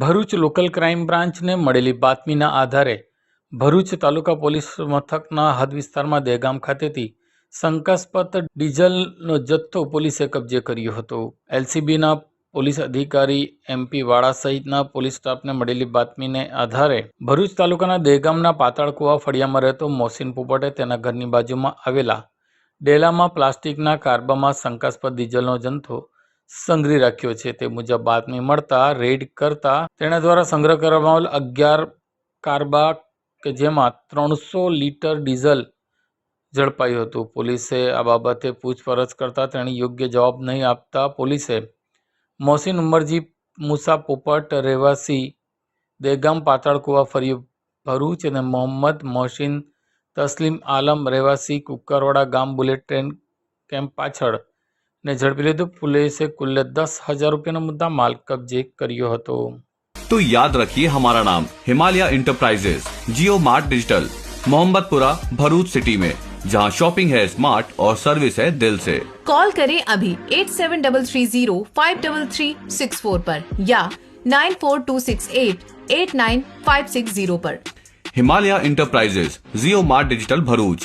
Bharuch local crime બ્રાન્ચને મળેલી બાતમીના આધારે ભરૂચ તાલુકા પોલીસ મથકના હદ વિસ્તારમાં દહેગામ ખાતેથી શંકાસ્પદ ડીઝલનો જથ્થો પોલીસે કબજે કર્યો હતો. એલસીબીના પોલીસ અધિકારી એમપી વાળા સહિતના પોલીસ સ્ટાફને મળેલી બાતમીને આધારે ભરૂચ તાલુકાના દહેગામના પાતાળકુવા ફળિયામાં રહેતો મોહસિન પોપટે તેના ઘરની બાજુમાં આવેલા ડેલામાં પ્લાસ્ટિકના કાર્બામાં શંકાસ્પદ ડીઝલનો જથ્થો સંગ્રહી રાખ્યો છે. તે મુજબ બાતમી મળતા રેડ કરતા તેના દ્વારા સંગ્રહ કરવામાં આવેલ 11 કાર્બા કે જેમાં 300 લીટર ડીઝલ ઝડપાયું હતું. પોલીસે આ બાબતે પૂછપરછ કરતા તેણે યોગ્ય જવાબ નહીં આપતા પોલીસે મોહસિન ઉમરજી મુસા પોપટ રહેવાસી દહેગામ પાતાળકુવા ફળિયું ભરૂચ અને મોહમ્મદ મોહસિન તસ્લીમ આલમ રહેવાસી કુકરવાડા ગામ બુલેટ ટ્રેન કેમ્પ પાછળ ને ઝડપી લીધું. પોલીસે કુલ 10,000 રૂપિયાનો મુદ્દા માલ કબજે કર્યો હતો. तो याद रखिए हमारा नाम Himalaya enterprises, Jio mart digital, Mohammadpura, Bharuch city में, जहां शॉपिंग है स्मार्ट और सर्विस है दिल से. कॉल करें अभी 8733053364 पर या 9426889560 पर. Himalaya enterprises, Jio mart digital, Bharuch.